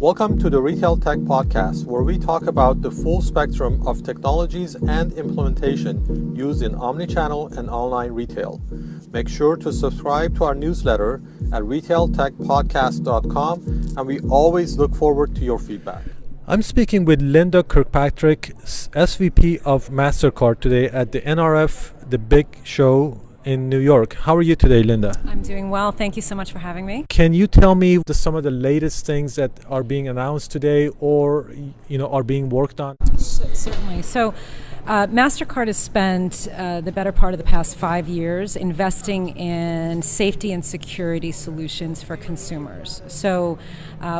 Welcome to the Retail Tech Podcast, where we talk about the full spectrum of technologies and implementation used in omnichannel and online retail. Make sure to subscribe to our newsletter at retailtechpodcast.com, and we always look forward to your feedback. I'm speaking with Linda Kirkpatrick, SVP of Mastercard today at the NRF, the big show in New York. How are you today, Linda? I'm doing well. Thank you so much for having me. Can you tell me some of the latest things that are being announced today or are being worked on? Certainly. So Mastercard has spent the better part of the past 5 years investing in safety and security solutions for consumers. So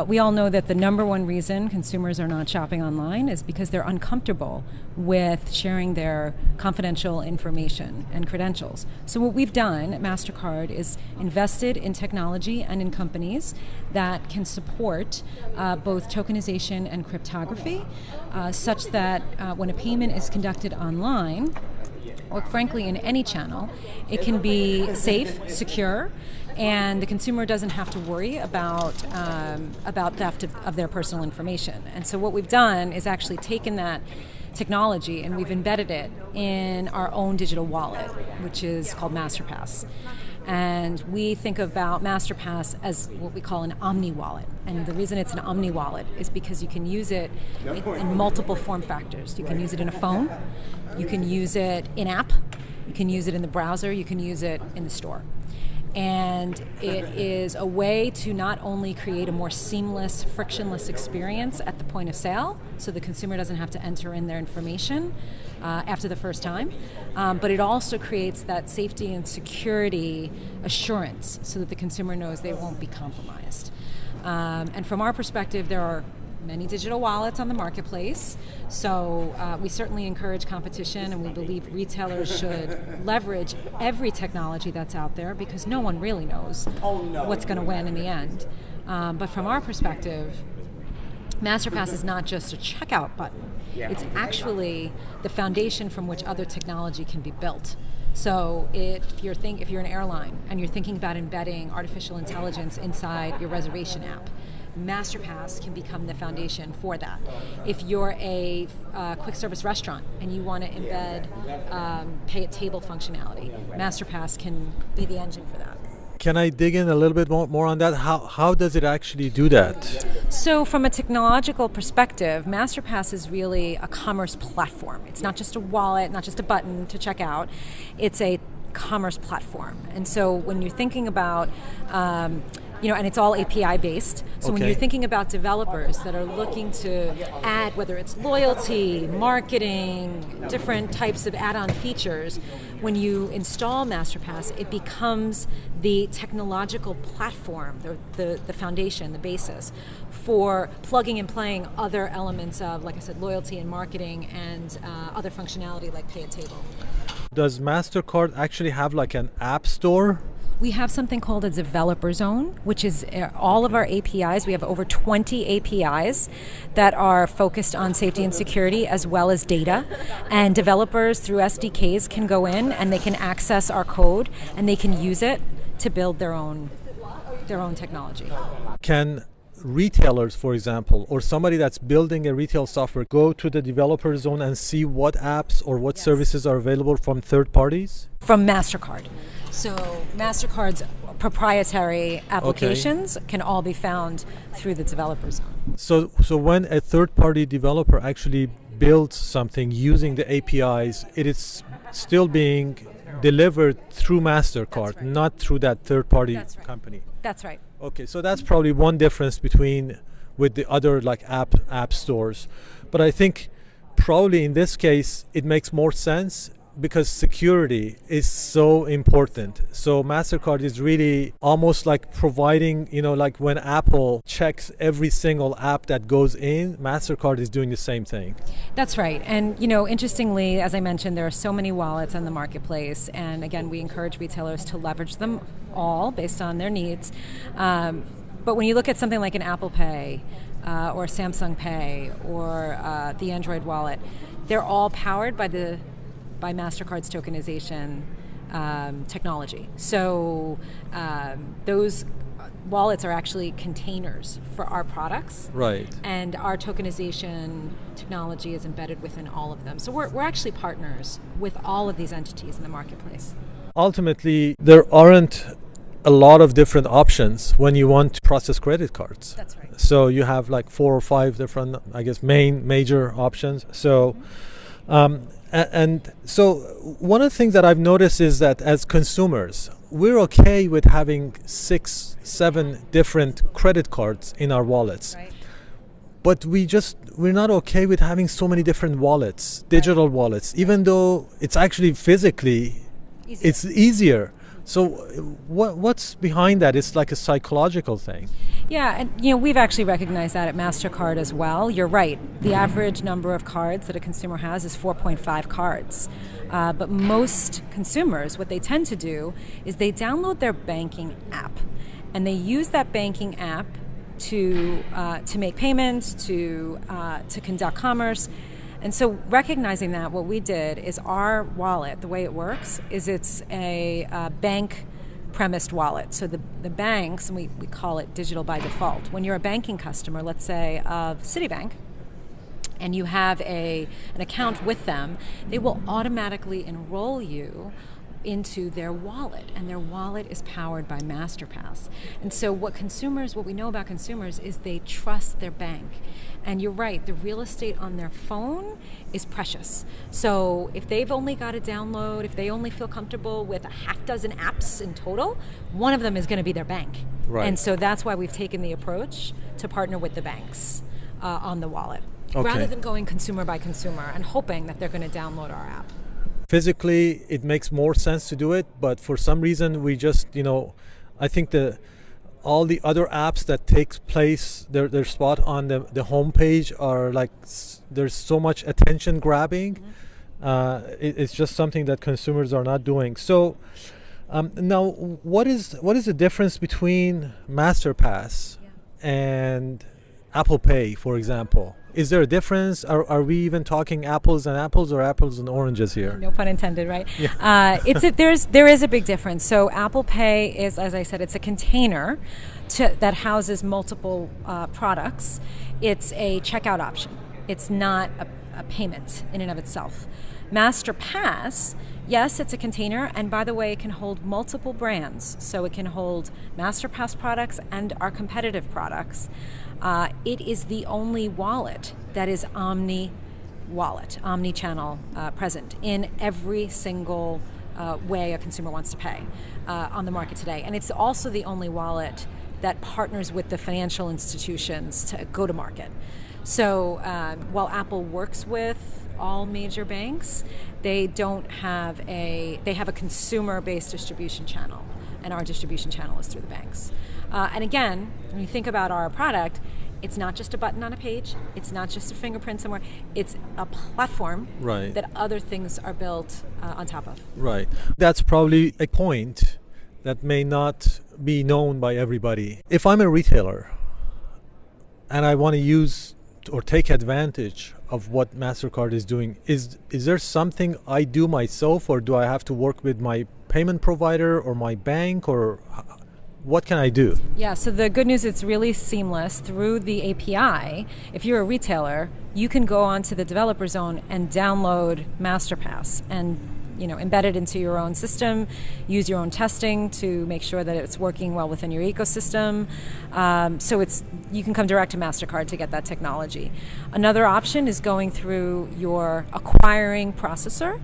we all know that the number one reason consumers are not shopping online is because they're uncomfortable with sharing their confidential information and credentials. So what we've done at Mastercard is invested in technology and in companies that can support both tokenization and cryptography, such that when a payment is conducted online, or frankly in any channel, it can be safe, secure, and the consumer doesn't have to worry about theft of their personal information. And so what we've done is actually taken that technology and we've embedded it in our own digital wallet, which is called Masterpass. And we think about Masterpass as what we call an omni wallet. And the reason it's an omni wallet is because you can use it in multiple form factors. You can use it in a phone, you can use it in-app, you can use it in the browser, you can use it in the store. And it is a way to not only create a more seamless, frictionless experience at the point of sale, so the consumer doesn't have to enter in their information after the first time, but it also creates that safety and security assurance so that the consumer knows they won't be compromised. And from our perspective, there are many digital wallets on the marketplace, so we certainly encourage competition, and we believe retailers should leverage every technology that's out there because no one really knows what's going to win in the end. But from our perspective, Masterpass is not just a checkout button. It's actually the foundation from which other technology can be built. So if you're an airline and you're thinking about embedding artificial intelligence inside your reservation app, Masterpass can become the foundation for that. If you're a quick service restaurant and you want to embed pay at table functionality, Masterpass can be the engine for that. Can I dig in a little bit more on that? How does it actually do that? So from a technological perspective, Masterpass is really a commerce platform. It's not just a wallet, not just a button to check out. It's a commerce platform. And so when you're thinking about and it's all API based. So when you're thinking about developers that are looking to add, whether it's loyalty, marketing, different types of add-on features, when you install Masterpass, it becomes the technological platform, the foundation, the basis for plugging and playing other elements of, like I said, loyalty and marketing and other functionality like pay at table. Does Mastercard actually have like an app store? We have something called a developer zone, which is all of our APIs. We have over 20 APIs that are focused on safety and security as well as data. And developers through SDKs can go in and they can access our code and they can use it to build their own technology. Can retailers, for example, or somebody that's building a retail software go to the developer zone and see what apps or what services are available from third parties? From Mastercard. So Mastercard's proprietary applications can all be found through the developer zone. So when a third-party developer actually builds something using the APIs, it is still being delivered through Mastercard, not through that third-party company. That's right. Okay, so that's probably one difference with the other like app stores. But I think probably in this case it makes more sense because security is so important. So Mastercard is really almost like providing, like when Apple checks every single app that goes in, Mastercard is doing the same thing. That's right. And, interestingly, as I mentioned, there are so many wallets on the marketplace. And again, we encourage retailers to leverage them all based on their needs. But when you look at something like an Apple Pay or Samsung Pay or the Android wallet, they're all powered by Mastercard's tokenization technology. So those wallets are actually containers for our products. Right. And our tokenization technology is embedded within all of them. So we're actually partners with all of these entities in the marketplace. Ultimately, there aren't a lot of different options when you want to process credit cards. That's right. So you have like 4 or 5 different, I guess, major options. So, and so one of the things that I've noticed is that as consumers, we're okay with having 6, 7 different credit cards in our wallets. Right. But we're not okay with having so many different wallets, digital wallets, even though it's actually physically it's easier. So what's behind that? It's like a psychological thing. Yeah, and we've actually recognized that at Mastercard as well. You're right. The average number of cards that a consumer has is 4.5 cards. But most consumers, what they tend to do is they download their banking app, and they use that banking app to make payments, to conduct commerce. And so recognizing that, what we did is our wallet, the way it works, is it's a bank premised wallet. So the banks, and we call it digital by default. When you're a banking customer, let's say of Citibank, and you have an account with them, they will automatically enroll you into their wallet, and their wallet is powered by Masterpass. And so what we know about consumers is they trust their bank. And you're right, the real estate on their phone is precious. So if they've only got to download, if they only feel comfortable with a half dozen apps in total, one of them is going to be their bank. Right. And so that's why we've taken the approach to partner with the banks on the wallet, okay, rather than going consumer by consumer and hoping that they're going to download our app. Physically, it makes more sense to do it, but for some reason, we just, I think all the other apps that takes place, their spot on the homepage are like, there's so much attention grabbing. Mm-hmm. It's just something that consumers are not doing. So now, what is the difference between Masterpass and Apple Pay, for example? Is there a difference? Are we even talking apples and apples or apples and oranges here? No pun intended, right? Yeah. There is a big difference. So Apple Pay is, as I said, it's a container that houses multiple products. It's a checkout option. It's not a payment in and of itself. Masterpass, yes, it's a container, and by the way, it can hold multiple brands. So it can hold Masterpass products and our competitive products. It is the only wallet that is omni-channel present in every single way a consumer wants to pay on the market today. And it's also the only wallet that partners with the financial institutions to go to market. So while Apple works with all major banks, they have a consumer-based distribution channel, and our distribution channel is through the banks. And again, when you think about our product, it's not just a button on a page, it's not just a fingerprint somewhere, it's a platform that other things are built on top of. Right. That's probably a point that may not be known by everybody. If I'm a retailer and I want to use or take advantage of what Mastercard is doing, is there something I do myself, or do I have to work with my payment provider or my bank, or what can I do? Yeah, so the good news, it's really seamless through the API. If you're a retailer, you can go onto the developer zone and download Masterpass and embed it into your own system, use your own testing to make sure that it's working well within your ecosystem. So you can come direct to Mastercard to get that technology. Another option is going through your acquiring processor,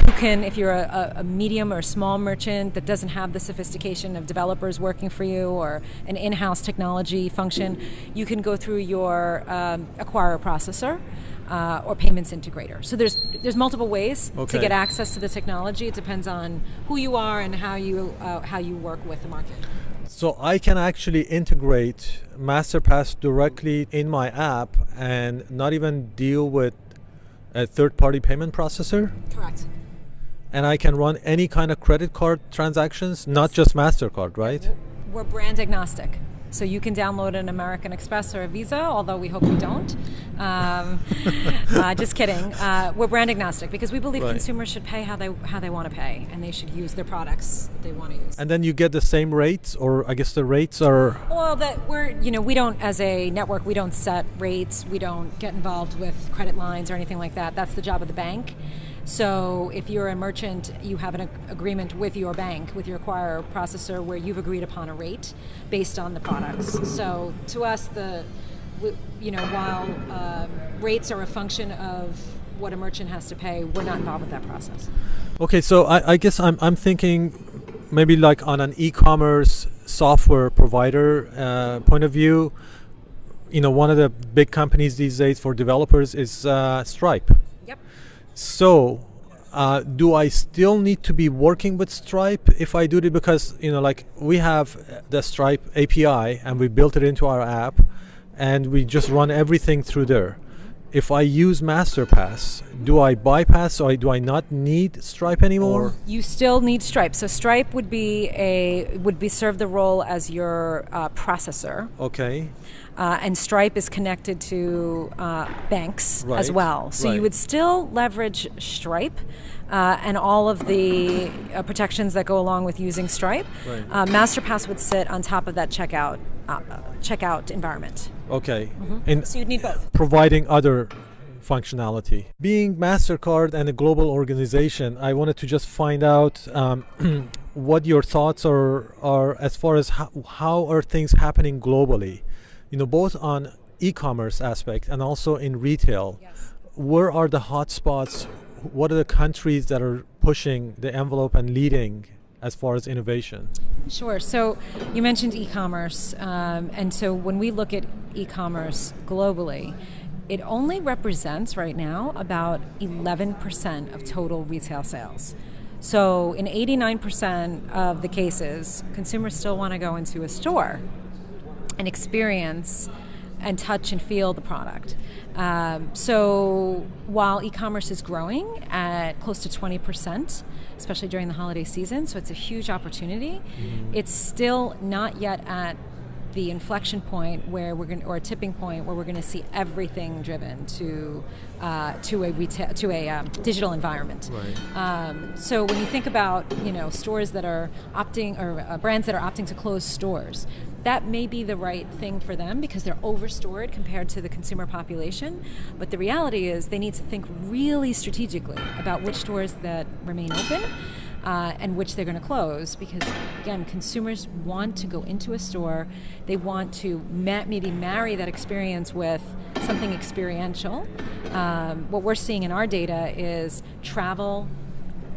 who can, if you're a medium or small merchant that doesn't have the sophistication of developers working for you or an in-house technology function, you can go through your acquirer processor. Or payments integrator. So there's multiple ways to get access to the technology. It depends on who you are and how you work with the market. So I can actually integrate Masterpass directly in my app and not even deal with a third-party payment processor? Correct. And I can run any kind of credit card transactions, not just Mastercard, right? We're brand agnostic. So you can download an American Express or a Visa, although we hope you don't. Just kidding. We're brand agnostic because we believe consumers should pay how they want to pay, and they should use their products that they want to use. And then you get the same rates, or I guess the rates are... Well, we don't, as a network, we don't set rates. We don't get involved with credit lines or anything like that. That's the job of the bank. So if you're a merchant, you have an agreement with your bank, with your acquirer processor, where you've agreed upon a rate based on the products. So to us, while rates are a function of what a merchant has to pay, we're not involved with that process. Okay, so I guess I'm thinking maybe like on an e-commerce software provider point of view. One of the big companies these days for developers is Stripe. Yep. So, do I still need to be working with Stripe if I do it? Because, we have the Stripe API and we built it into our app and we just run everything through there. If I use Masterpass, do I bypass, or do I not need Stripe anymore? You still need Stripe. So Stripe would serve the role as your processor. Okay. And Stripe is connected to banks as well. So you would still leverage Stripe and all of the protections that go along with using Stripe. Right. Masterpass would sit on top of that checkout environment. Okay. Mm-hmm. So you'd need both. Providing other functionality. Being Mastercard and a global organization, I wanted to just find out what your thoughts are as far as how are things happening globally, both on e-commerce aspect and also in retail. Yes. Where are the hot spots? What are the countries that are pushing the envelope and leading as far as innovation? Sure. So you mentioned e-commerce, and so when we look at e-commerce globally, it only represents right now about 11% of total retail sales. So in 89% of the cases, consumers still want to go into a store and experience and touch and feel the product. So while e-commerce is growing at close to 20%, especially during the holiday season, so it's a huge opportunity, it's still not yet at the inflection point where or a tipping point where we're going to see everything driven to a digital environment. Right. So when you think about stores that are opting, or brands that are opting to close stores, that may be the right thing for them because they're overstored compared to the consumer population. But the reality is they need to think really strategically about which stores that remain open and which they're going to close, because again, consumers want to go into a store. They want to maybe marry that experience with something experiential. What we're seeing in our data is travel,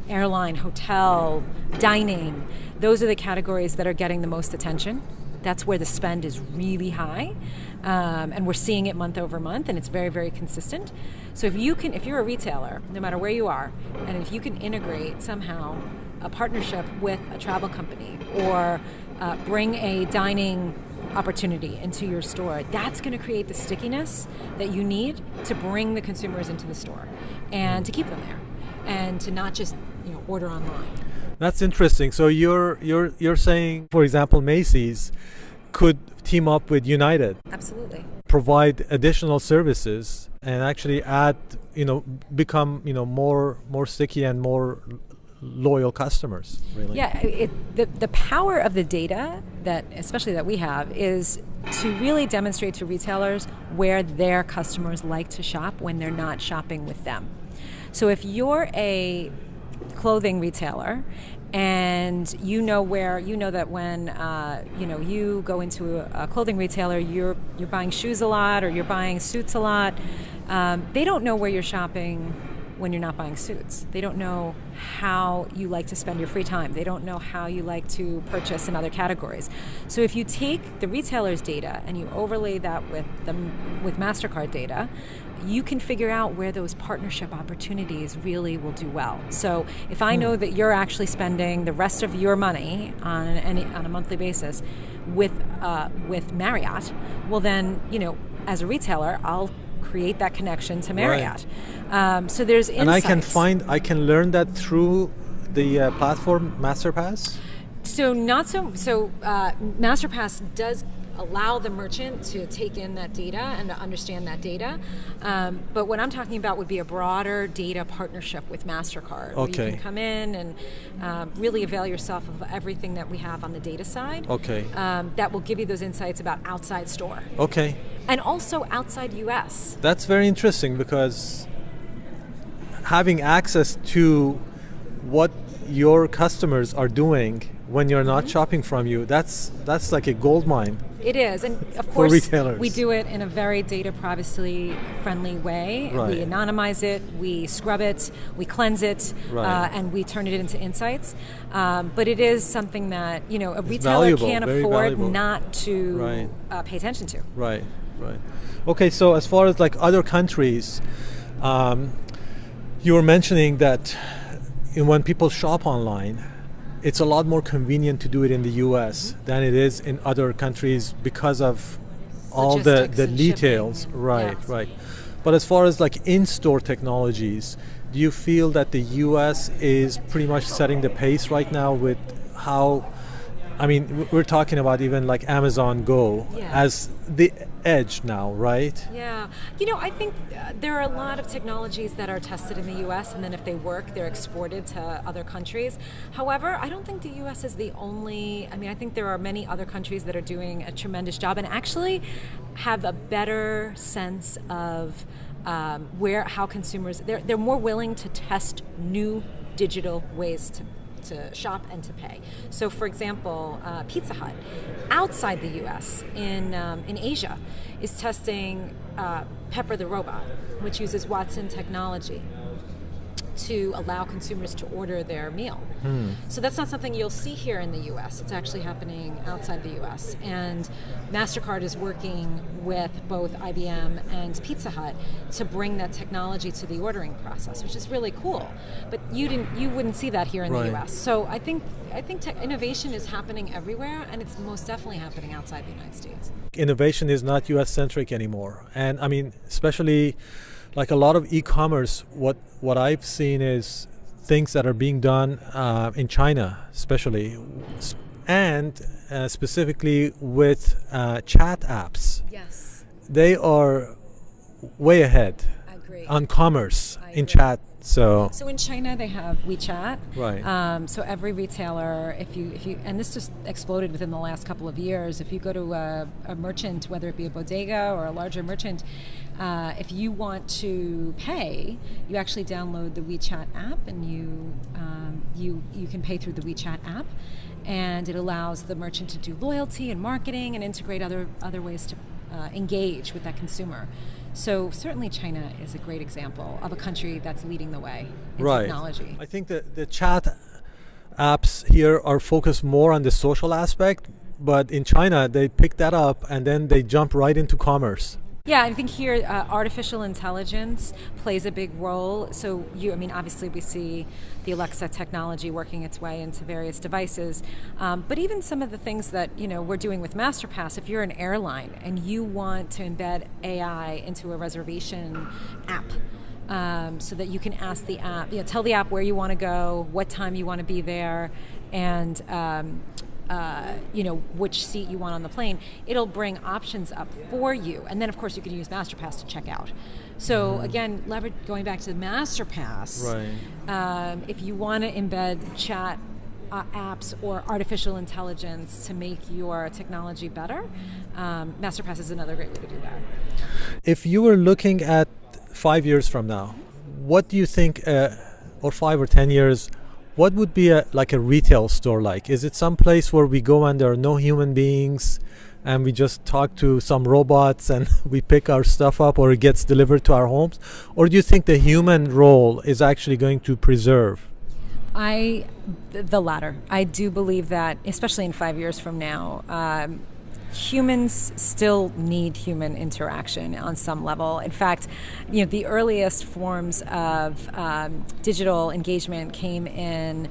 airline, hotel, dining. Those are the categories that are getting the most attention. That's where the spend is really high, and we're seeing it month over month, and it's very, very consistent. So if you're a retailer, no matter where you are, and if you can integrate somehow a partnership with a travel company or bring a dining opportunity into your store, that's going to create the stickiness that you need to bring the consumers into the store and to keep them there, and to not just order online. That's interesting. So you're saying, for example, Macy's could team up with United. Absolutely. Provide additional services and actually become more sticky and more loyal customers. Really. Yeah. The power of the data especially that we have is to really demonstrate to retailers where their customers like to shop when they're not shopping with them. So if you're a clothing retailer and that when you go into a clothing retailer, you're buying shoes a lot or you're buying suits a lot, they don't know where you're shopping when you're not buying suits. They don't know how you like to spend your free time. They don't know how you like to purchase in other categories. So if you take the retailer's data and you overlay that with Mastercard data, you can figure out where those partnership opportunities really will do well. So if I know that you're actually spending the rest of your money on a monthly basis with Marriott, well then, as a retailer, I'll create that connection to Marriott. Right. So there's insights. And I can learn that through the platform Masterpass? So not so. So Masterpass does allow the merchant to take in that data and to understand that data. But what I'm talking about would be a broader data partnership with Mastercard. Okay. Where you can come in and really avail yourself of everything that we have on the data side. Okay. That will give you those insights about outside store. Okay. And also outside US. That's very interesting, because having access to what your customers are doing when you're not shopping from you, that's like a gold mine. It is, and of course retailers. We do it in a very data privacy friendly way. Right. We anonymize it, we scrub it, we cleanse it, Right. And we turn it into insights. But it is something that a retailer valuable, can't very afford valuable. not to Right. pay attention to. Right. Okay, so as far as like other countries, you were mentioning that when people shop online, it's a lot more convenient to do it in the US than it is in other countries because of all the Logistics and details. shipping. Right, Yes. right. But as far as like in-store technologies, do you feel that the US is pretty much setting the pace right now with how, I mean, we're talking about even like Amazon Go as the edge now, right? Yeah. I think there are a lot of technologies that are tested in the US, and then if they work, they're exported to other countries. However, I don't think the US is the only, I think there are many other countries that are doing a tremendous job and actually have a better sense of how consumers, they're more willing to test new digital ways to shop and to pay. So, for example, Pizza Hut, outside the U.S., in Asia, is testing Pepper the Robot, which uses Watson technology to allow consumers to order their meal. So that's not something you'll see here in the U.S. It's actually happening outside the U.S. And Mastercard is working with both IBM and Pizza Hut to bring that technology to the ordering process, which is really cool. But you wouldn't see that here in the U.S. So I think innovation is happening everywhere, and it's most definitely happening outside the United States. Innovation is not US centric anymore, and I mean, especially like a lot of e-commerce, what I've seen is things that are being done in China, especially, and specifically with chat apps. Yes. They are way ahead on commerce in chat. So in China they have WeChat. Right. So every retailer, if you, and this just exploded within the last couple of years. If you go to a merchant, whether it be a bodega or a larger merchant, if you want to pay, you actually download the WeChat app, and you can pay through the WeChat app, and it allows the merchant to do loyalty and marketing and integrate other ways to engage with that consumer. So certainly China is a great example of a country that's leading the way in technology. I think that the chat apps here are focused more on the social aspect, but in China they pick that up and then they jump right into commerce. Yeah, I think here artificial intelligence plays a big role. So obviously we see the Alexa technology working its way into various devices, but even some of the things that we're doing with Masterpass. If you're an airline and you want to embed AI into a reservation app, so that you can ask the app, tell the app where you want to go, what time you want to be there, and which seat you want on the plane, it'll bring options up for you. And then, of course, you can use Masterpass to check out. So, again, going back to the Masterpass, if you want to embed chat apps or artificial intelligence to make your technology better, Masterpass is another great way to do that. If you were looking at 5 years from now, what do you think, or 5 or 10 years, what would be a retail store like? Is it some place where we go and there are no human beings and we just talk to some robots and we pick our stuff up, or it gets delivered to our homes? Or do you think the human role is actually going to preserve? The latter. I do believe that, especially in 5 years from now, humans still need human interaction on some level. In fact, the earliest forms of digital engagement came in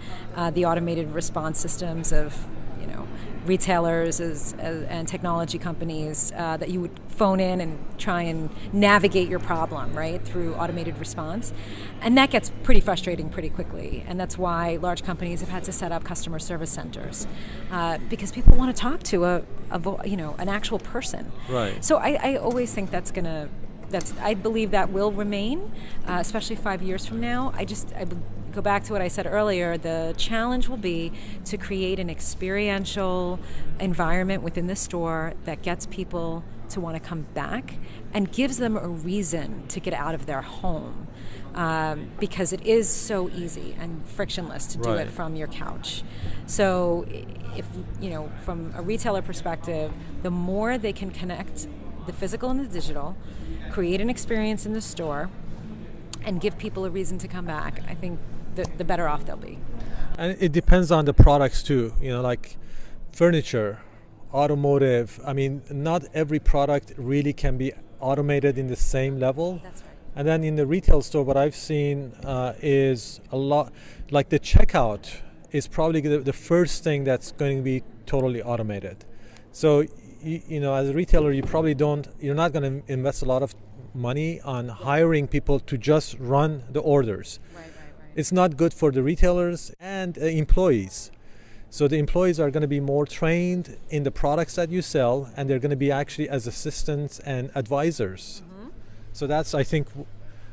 the automated response systems of, retailers and technology companies that you would phone in and try and navigate your problem, right, through automated response. And that gets pretty frustrating pretty quickly. And that's why large companies have had to set up customer service centers because people want to talk to an actual person. Right. So I always think I believe that will remain, especially 5 years from now. I go back to what I said earlier. The challenge will be to create an experiential environment within the store that gets people to want to come back and gives them a reason to get out of their home, because it is so easy and frictionless to do it from your couch. So if, from a retailer perspective, the more they can connect the physical and the digital, create an experience in the store, and give people a reason to come back, I think the better off they'll be. And it depends on the products too, like furniture, automotive. I mean, not every product really can be automated in the same level. That's right. And then in the retail store, what I've seen is a lot, like the checkout is probably the first thing that's going to be totally automated. So, as a retailer, you're not going to invest a lot of money on hiring people to just run the orders. Right. It's not good for the retailers and employees. So the employees are going to be more trained in the products that you sell, and they're going to be actually as assistants and advisors. Mm-hmm. So that's, I think,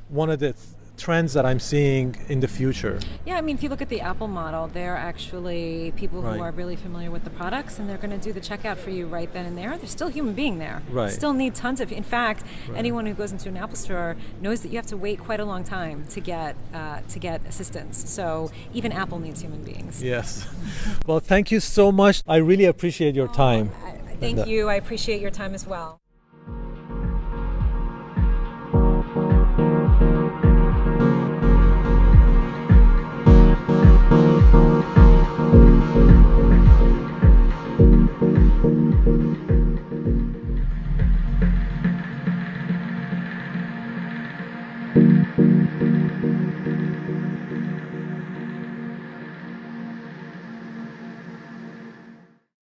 one of the trends that I'm seeing in the future. Yeah, I mean, if you look at the Apple model, they're actually people who are really familiar with the products, and they're going to do the checkout for you right then and there. There's still a human being there. Right. Still need tons of. In fact, anyone who goes into an Apple store knows that you have to wait quite a long time to get assistance. So even Apple needs human beings. Yes. Well, thank you so much. I really appreciate your time. Thank you. I appreciate your time as well.